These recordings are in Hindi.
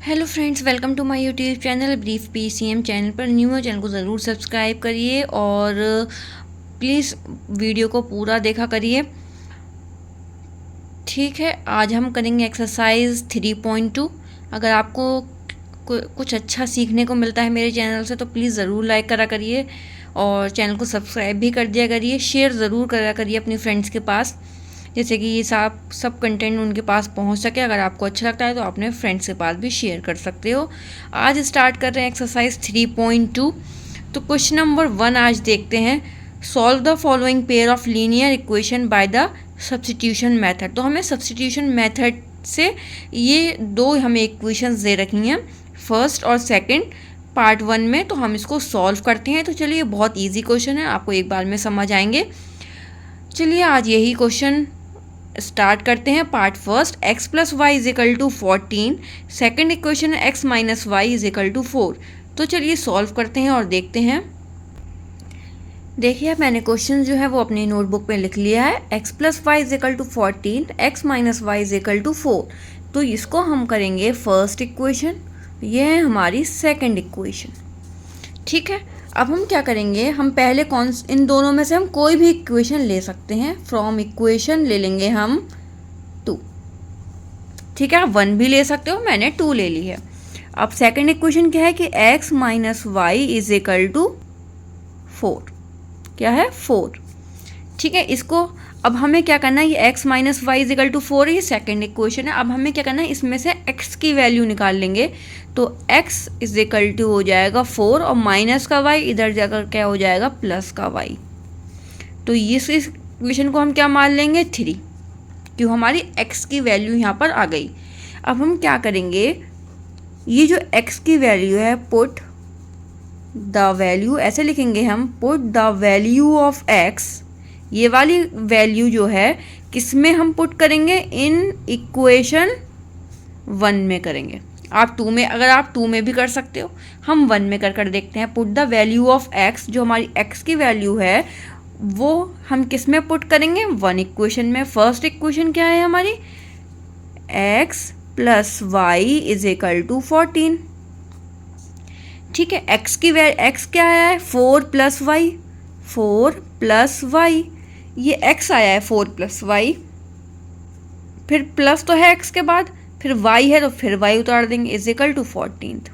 Hello friends, welcome to my YouTube channel brief PCM. Channel पर न्यू हो, चैनल को ज़रूर सब्सक्राइब करिए और प्लीज़ वीडियो को पूरा देखा करिए। ठीक है, आज हम करेंगे एक्सरसाइज 3.2। अगर आपको कुछ अच्छा सीखने को मिलता है मेरे चैनल से तो प्लीज़ ज़रूर लाइक करा करिए और चैनल को सब्सक्राइब भी कर दिया करिए। शेयर ज़रूर करा करिए अपने फ्रेंड्स के पास, जैसे कि ये सब कंटेंट उनके पास पहुंच सके। अगर आपको अच्छा लगता है तो अपने फ्रेंड्स के पास भी शेयर कर सकते हो। आज स्टार्ट कर रहे हैं एक्सरसाइज 3.2। तो क्वेश्चन नंबर 1 आज देखते हैं। Solve the following pair of linear equation by the substitution method. तो हमें सब्स्टिट्यूशन मेथड से ये दो हमें इक्वेशंस दे रखी हैं, फर्स्ट और सेकंड पार्ट 1 में। तो हम इसको सॉल्व करते हैं। तो चलिए, बहुत ईजी क्वेश्चन है, आपको एक बार में समझ आएंगे। चलिए आज यही क्वेश्चन स्टार्ट करते हैं। Part first, x plus y is equal to 14। Second equation है x minus y is equal to 4। तो चलिए सॉल्व करते हैं और देखते हैं। देखिए, मैंने क्वेश्चन जो है वो अपनी नोटबुक पे लिख लिया है। x plus y is equal to 14, x minus y is equal to 4। तो इसको हम करेंगे फर्स्ट इक्वेशन, ये है हमारी सेकेंड इक्वेशन। ठीक है, अब हम क्या करेंगे, हम पहले इन दोनों में से हम कोई भी इक्वेशन ले सकते हैं। फ्रॉम इक्वेशन ले लेंगे हम 2। ठीक है, आप 1 भी ले सकते हो, मैंने 2 ले ली है। अब सेकंड इक्वेशन क्या है कि x minus y is equal to 4। क्या है? 4। ठीक है, इसको अब हमें क्या करना है, ये x minus y is equal to 4 ये सेकेंड इक्वेशन है। अब हमें क्या करना है, इसमें से x की वैल्यू निकाल लेंगे। तो x इज इक्वल टू हो जाएगा 4 और माइनस का y इधर जाकर क्या हो जाएगा, प्लस का y। तो इस इक्वेशन को हम क्या मान लेंगे, 3, क्यों हमारी x की वैल्यू यहाँ पर आ गई। अब हम क्या करेंगे, ये जो x की वैल्यू है, पुट द वैल्यू, ऐसे लिखेंगे हम, put the value of x, ये वाली वैल्यू जो है किस में हम पुट करेंगे, इन इक्वेशन 1 में करेंगे। आप 2 में, अगर आप 2 में भी कर सकते हो, हम 1 में कर देखते हैं। Put the value of x, जो हमारी x की वैल्यू है वो हम किस में पुट करेंगे, 1 इक्वेशन में। फर्स्ट इक्वेशन क्या है हमारी, x plus y is equal to 14। ठीक है, x क्या आया है, 4 प्लस वाई, 4 प्लस वाई, ये x आया है 4 प्लस वाई, फिर प्लस तो है x के बाद, फिर y है तो फिर y उतार देंगे, इज इक्वल टू 14।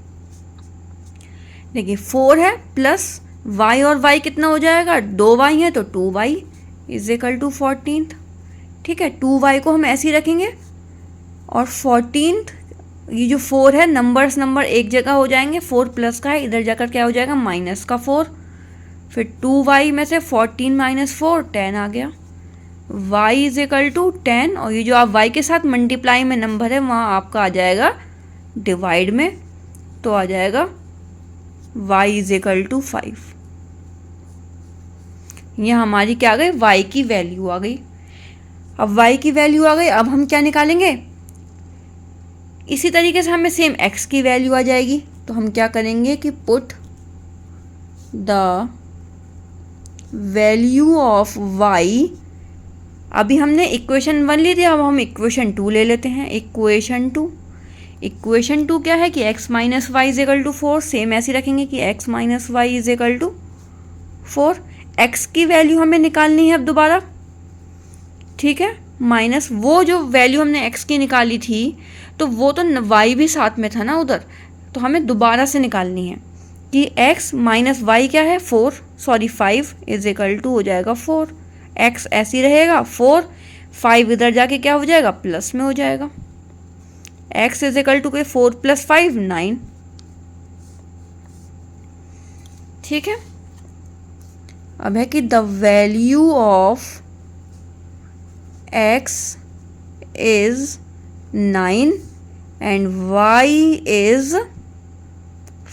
देखिए 4 है प्लस y और y कितना हो जाएगा, 2y है तो 2y इज इक्वल टू 14। ठीक है, 2y को हम ऐसे ही रखेंगे और 14, ये जो 4 है, नंबर एक जगह हो जाएंगे, 4 प्लस का है, इधर जाकर क्या हो जाएगा, माइनस का 4। फिर 2y में से 14 माइनस 4, 10 आ गया। y इज इक्वल टू 10, और ये जो आप y के साथ मल्टीप्लाई में नंबर है वहाँ आपका आ जाएगा डिवाइड में, तो आ जाएगा y इज इक्वल टू 5। यहाँ हमारी क्या आ गई, y की वैल्यू आ गई। अब y की वैल्यू आ गई, अब हम क्या निकालेंगे, इसी तरीके से हमें सेम x की वैल्यू आ जाएगी। तो हम क्या करेंगे कि put the value of y, अभी हमने इक्वेशन 1 ली थी, अब हम इक्वेशन 2 ले लेते हैं। इक्वेशन 2 क्या है कि x minus y is equal to 4, same ऐसे रखेंगे कि x minus y is equal to 4। x की वैल्यू हमें निकालनी है अब दोबारा। ठीक है, माइनस वो जो वैल्यू हमने x की निकाली थी, तो वो तो y भी साथ में था ना उधर, तो हमें दोबारा से निकालनी है कि x माइनस वाई क्या है, 5 इज इक्वल टू हो जाएगा 4। x ऐसे ही रहेगा 4, 5 इधर जाके क्या हो जाएगा, प्लस में हो जाएगा। x is equal to 4 plus 5, 9। ठीक है, अब है कि the value of x is 9 and y is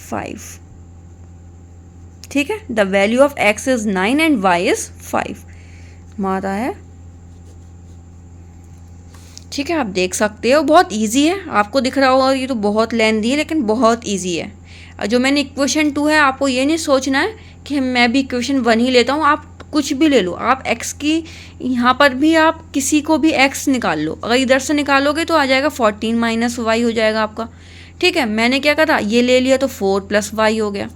5। ठीक है, the value of x is 9 and y is 5 हमारा है। ठीक है, आप देख सकते हो बहुत इजी है, आपको दिख रहा होगा ये तो बहुत लेंथी है लेकिन बहुत इजी है। जो मैंने इक्वेशन 2 है, आपको ये नहीं सोचना है कि मैं भी इक्वेशन 1 ही लेता हूँ, आप कुछ भी ले लो। आप x की यहाँ पर भी आप किसी को भी x निकाल लो, अगर इधर से निकालोगे तो आ जाएगा 14 माइनस वाई हो जाएगा आपका। ठीक है, मैंने क्या करा, ये ले लिया तो 4 + y हो गया।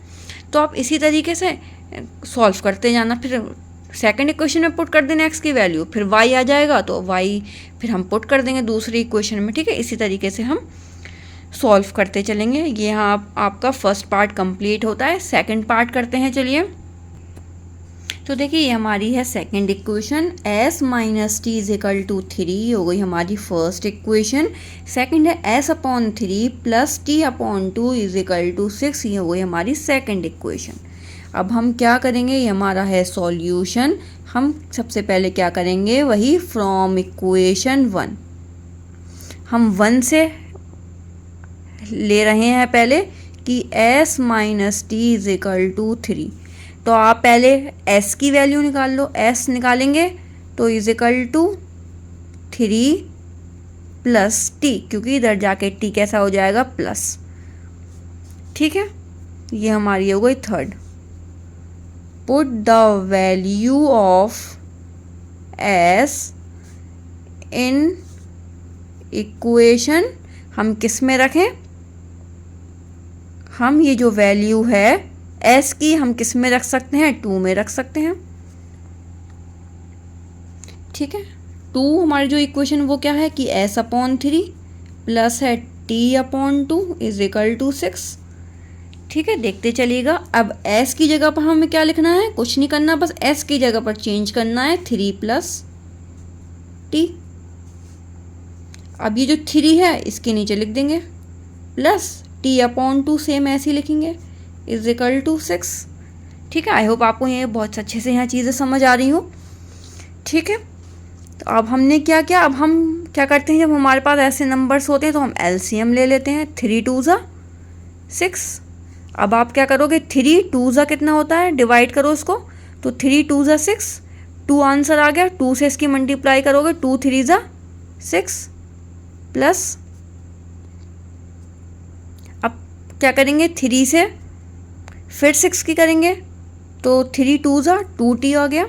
तो आप इसी तरीके से सॉल्व करते जाना, फिर सेकंड इक्वेशन में पुट कर देना x की वैल्यू, फिर y आ जाएगा तो y फिर हम पुट कर देंगे दूसरी इक्वेशन में। ठीक है, इसी तरीके से हम सॉल्व करते चलेंगे। ये यहाँ आपका फर्स्ट पार्ट कंप्लीट होता है। सेकंड पार्ट करते हैं, चलिए। तो देखिए ये हमारी है सेकंड इक्वेशन, s - t = 3 हो गई हमारी फर्स्ट इक्वेशन। सेकंड है s/3 + t/2 = 6, ये हो गई हमारी सेकंड इक्वेशन। अब हम क्या करेंगे, ये हमारा है सॉल्यूशन। हम सबसे पहले क्या करेंगे, वही फ्रॉम इक्वेशन 1, हम 1 से ले रहे हैं पहले कि s - t = 3। तो आप पहले s की वैल्यू निकाल लो, s निकालेंगे तो = 3 + t, क्योंकि इधर जाके t कैसा हो जाएगा, प्लस। ठीक है, ये हमारी हो गई third. Put the value of s in equation, हम किस में रखें, हम ये जो वैल्यू है s की हम किस में रख सकते हैं, 2 में रख सकते हैं। ठीक है, 2 हमारी जो इक्वेशन वो क्या है कि s/3 प्लस है t/2 = 6। ठीक है, देखते चलिएगा। अब s की जगह पर हमें क्या लिखना है, कुछ नहीं करना, बस s की जगह पर चेंज करना है 3 + t। अब ये जो 3 है इसके नीचे लिख देंगे, प्लस t/2 सेम ऐसे ही लिखेंगे = 6। ठीक है, आई होप आपको ये बहुत अच्छे से यहाँ चीज़ें समझ आ रही हो। ठीक है, तो अब हमने क्या किया, अब हम क्या करते हैं, जब हमारे पास ऐसे नंबर्स होते हैं तो हम LCM ले लेते हैं। 3 × 2 = 6। अब आप क्या करोगे, 3 × 2 कितना होता है, डिवाइड करो उसको, तो 3 × 2 = 6, 2 आंसर आ गया। 2 से इसकी मल्टीप्लाई करोगे, 2 × 3 = 6 प्लस, अब क्या करेंगे, 3 से फिर 6 की करेंगे तो 3 × 2 = 2t आ गया,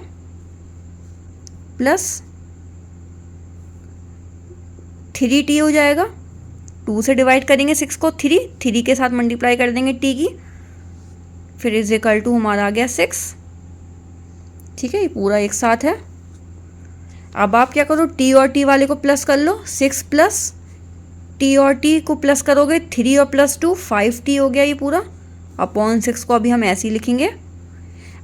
प्लस 3t हो जाएगा। 2 से डिवाइड करेंगे 6 को, 3 के साथ मल्टीप्लाई कर देंगे t की, फिर = हमारा आ गया 6। ठीक है, ये पूरा एक साथ है। अब आप क्या करो, t और t वाले को प्लस कर लो, 6 प्लस t और t को प्लस करोगे, 3 और +2 5t हो गया ये पूरा, अपॉन 6 को अभी हम ऐसे ही लिखेंगे।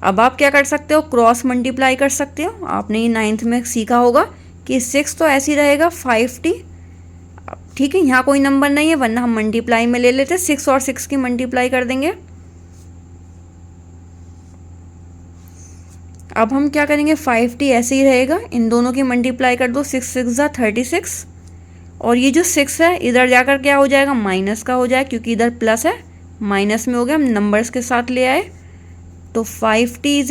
अब आप क्या कर सकते हो, क्रॉस मल्टीप्लाई कर सकते हो। आपने ये 9th में सीखा होगा कि 6 तो ऐसे ही रहेगा 5t। ठीक है, यहाँ कोई नंबर नहीं है, वरना हम मल्टीप्लाई में ले लेते, 6 और 6 की मल्टीप्लाई कर देंगे। अब हम क्या करेंगे, 5t ऐसे ही रहेगा, इन दोनों की मल्टीप्लाई कर दो, 6 × 6 = 36, और ये जो 6 है इधर जाकर क्या हो जाएगा, माइनस का हो जाएगा, क्योंकि इधर प्लस है, माइनस में हो गया, हम नंबर्स के साथ ले आए। तो 5t =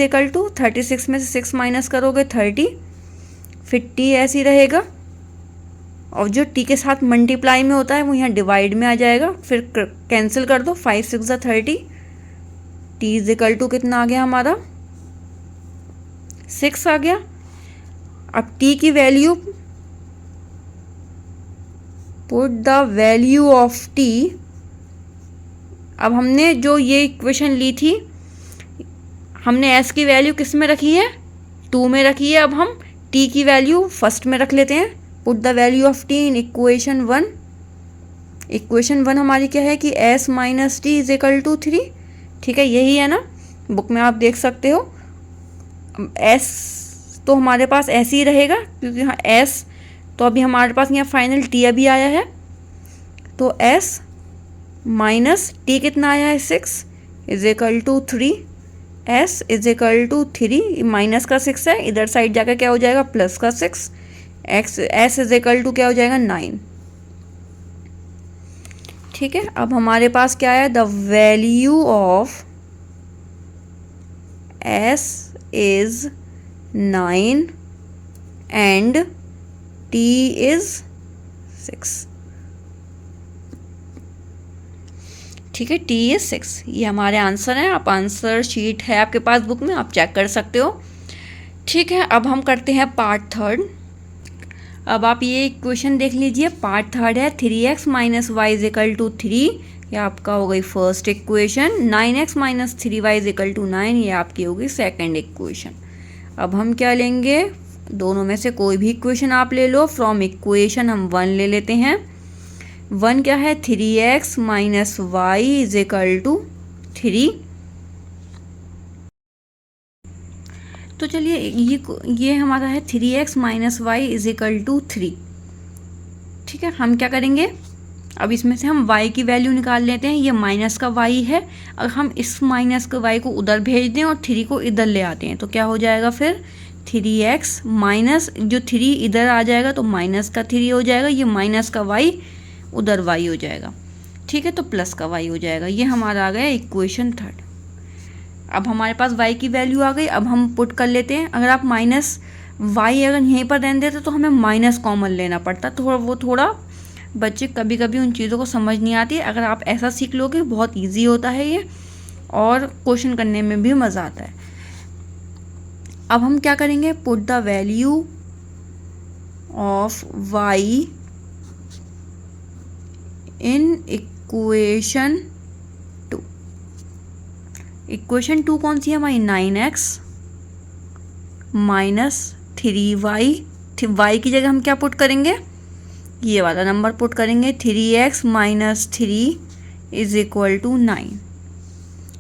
36 में से 6 माइनस करोगे 30, फिर t ऐसे ही रहेगा, और जो t के साथ मल्टीप्लाई में होता है वो यहाँ डिवाइड में आ जाएगा, फिर कैंसिल कर दो, 5 × 6 = 30, t = कितना आ गया हमारा, 6 आ गया। अब t की value, put the value of t, अब हमने जो ये इक्वेशन ली थी, हमने s की वैल्यू किस में रखी है, 2 में रखी है। अब हम t की वैल्यू फर्स्ट में रख लेते हैं। Put the value of t in equation 1। Equation 1 हमारी क्या है कि s - t = 3। ठीक है, यही है ना, बुक में आप देख सकते हो। s तो हमारे पास ऐसे ही रहेगा, क्योंकि यहाँ s तो अभी हमारे पास यहाँ फाइनल t अभी आया है, तो s - t कितना आया है, 6 = 3। s = 3, माइनस का 6 है, इधर साइड जाकर क्या हो जाएगा, प्लस का 6, s = क्या हो जाएगा, 9। ठीक है, अब हमारे पास क्या है, the value of s is 9 and t is 6। ठीक है, t is 6, ये हमारे आंसर हैं। आप आंसर शीट है आपके पास बुक में, आप चेक कर सकते हो। ठीक है, अब हम करते हैं पार्ट थर्ड। अब आप ये इक्वेशन देख लीजिए, पार्ट थर्ड है 3x minus y is equal to 3, ये आपका हो गई first equation. 9x minus 3y is equal to 9, ये आपकी होगी सेकेंड इक्वेशन। अब हम क्या लेंगे, दोनों में से कोई भी इक्वेशन आप ले लो। फ्रॉम इक्वेशन हम 1 ले लेते हैं। 1 क्या है, 3x minus y is equal to 3। तो चलिए ये हमारा है 3x minus y is equal to 3। ठीक है, हम क्या करेंगे, अब इसमें से हम y की वैल्यू निकाल लेते हैं। ये माइनस का y है, अगर हम इस माइनस का y को उधर भेज दें और 3 को इधर ले आते हैं तो क्या हो जाएगा, फिर 3x माइनस जो 3 इधर आ जाएगा तो माइनस का 3 हो जाएगा, ये माइनस का y उधर y हो जाएगा। ठीक है, तो प्लस का y हो जाएगा। ये हमारा आ गया इक्वेशन थर्ड। अब हमारे पास y की वैल्यू आ गई, अब हम पुट कर लेते हैं। अगर आप माइनस y अगर यहीं पर रहने देते तो हमें माइनस कॉमन लेना पड़ता, तो वो थोड़ा बच्चे कभी कभी उन चीज़ों को समझ नहीं आती है। अगर आप ऐसा सीख लोगे बहुत इजी होता है ये, और क्वेश्चन करने में भी मज़ा आता है। अब हम क्या करेंगे, put the value of y in equation 2। Equation 2 कौन सी है हमारी, 9x माइनस 3y। y की जगह हम क्या पुट करेंगे, ये वाला नंबर पुट करेंगे, 3x minus 3 is equal to 9।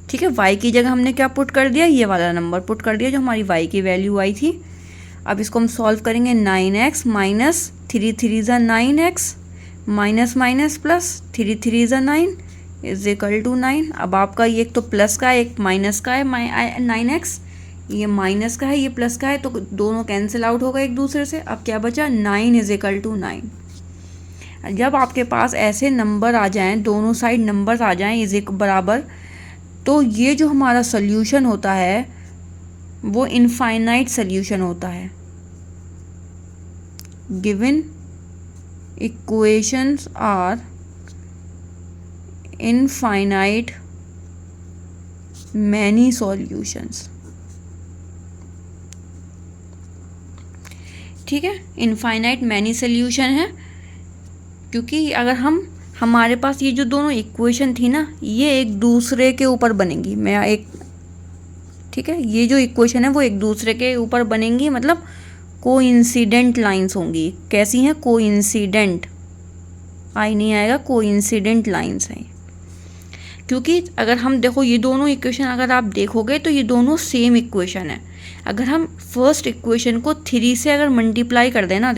ठीक है, y की जगह हमने क्या पुट कर दिया, ये वाला नंबर पुट कर दिया जो हमारी y की वैल्यू आई थी। अब इसको हम सॉल्व करेंगे, 9x माइनस 3 3 ज़ा 9x माइनस माइनस प्लस 3 3 ज़ा 9 इज इक्वल टू 9। अब आपका ये एक तो प्लस का है, एक माइनस का है, 9x, ये माइनस का है, ये प्लस का है, तो दोनों कैंसिल आउट हो गए एक दूसरे से। अब क्या बचा, 9 इज इक्वल टू 9। जब आपके पास ऐसे नंबर आ जाएं, दोनों साइड नंबर आ जाएं इज बराबर, तो ये जो हमारा सोल्यूशन होता है वो इनफाइनाइट सोल्यूशन होता है। Given equations are infinite many solutions. ठीक है, इनफाइनाइट मैनी सोल्यूशन है, क्योंकि अगर हमारे पास ये जो दोनों इक्वेशन थी ना, ये एक दूसरे के ऊपर बनेंगी। ठीक है, ये जो इक्वेशन है वो एक दूसरे के ऊपर बनेंगी, मतलब कोइंसिडेंट लाइंस होंगी। कैसी हैं, कोइंसिडेंट, आई नहीं आएगा, कोइंसिडेंट लाइंस हैं। क्योंकि अगर हम देखो ये दोनों इक्वेशन अगर आप देखोगे तो ये दोनों सेम इक्वेशन है। अगर हम फर्स्ट इक्वेशन को 3 से अगर मल्टीप्लाई कर देना,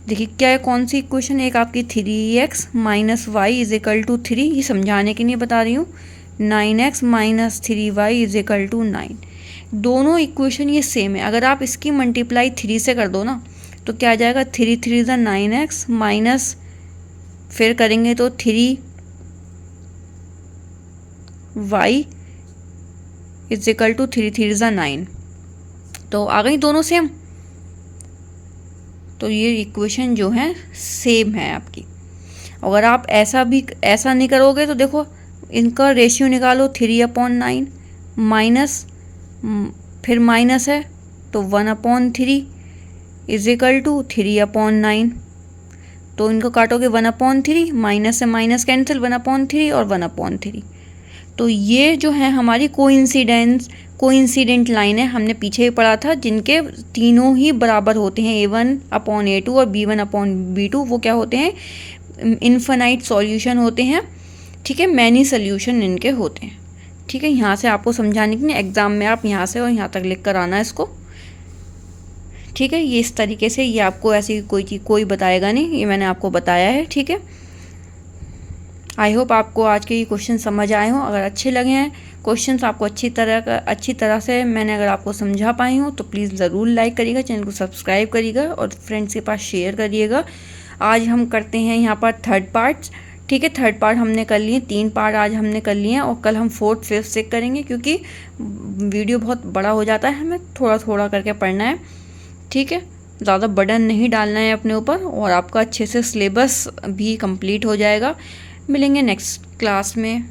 देखिए क्या है, कौन सी इक्वेशन, एक आपकी 3x minus y is equal to 3, ये समझाने के लिए बता रही हूँ। 9x minus 3y is equal to 9। दोनों इक्वेशन ये सेम है। अगर आप इसकी मल्टीप्लाई 3 से कर दो ना तो क्या आ जाएगा, 3 3 ज़ा 9x माइनस फिर करेंगे तो 3y इज इक्वल टू 3 3 ज़ा 9। तो आ गई दोनों सेम। तो ये इक्वेशन जो है सेम है आपकी। अगर आप ऐसा नहीं करोगे तो देखो इनका रेशियो निकालो, 3/9 माइनस फिर माइनस है तो 1/3 इज इक्वल टू 3/9। तो इनको काटोगे 1/3, माइनस से माइनस कैंसिल, 1/3 और 1/3। तो ये जो है हमारी कोइंसिडेंट लाइन है, हमने पीछे ही पढ़ा था, जिनके तीनों ही बराबर होते हैं, A1/A2 और B1/B2। वो क्या होते हैं, इनफाइनाइट सॉल्यूशन होते हैं। ठीक है, मैनी सोल्यूशन इनके होते हैं। ठीक है, यहाँ से आपको समझाने के लिए एग्ज़ाम में आप यहाँ से और यहाँ तक लिख कर आना इसको। ठीक है, ये इस तरीके से, ये आपको ऐसी कोई चीज़ कोई बताएगा नहीं, ये मैंने आपको बताया है। ठीक है, आई होप आपको आज के ये क्वेश्चन समझ आए हों। अगर अच्छे लगे हैं क्वेश्चंस आपको अच्छी तरह से मैंने अगर आपको समझा पाई हूँ तो प्लीज़ ज़रूर लाइक करिएगा, चैनल को सब्सक्राइब करिएगा और फ्रेंड्स के पास शेयर करिएगा। आज हम करते हैं यहाँ पर थर्ड पार्ट्स। ठीक है, थर्ड पार्ट हमने कर लिए, 3 पार्ट आज हमने कर लिए हैं और कल हम 4th 5th 6th करेंगे, क्योंकि वीडियो बहुत बड़ा हो जाता है, हमें थोड़ा थोड़ा करके पढ़ना है। ठीक है, ज़्यादा बर्डन नहीं डालना है अपने ऊपर, और आपका अच्छे से सिलेबस भी कंप्लीट हो जाएगा। मिलेंगे नेक्स्ट क्लास में।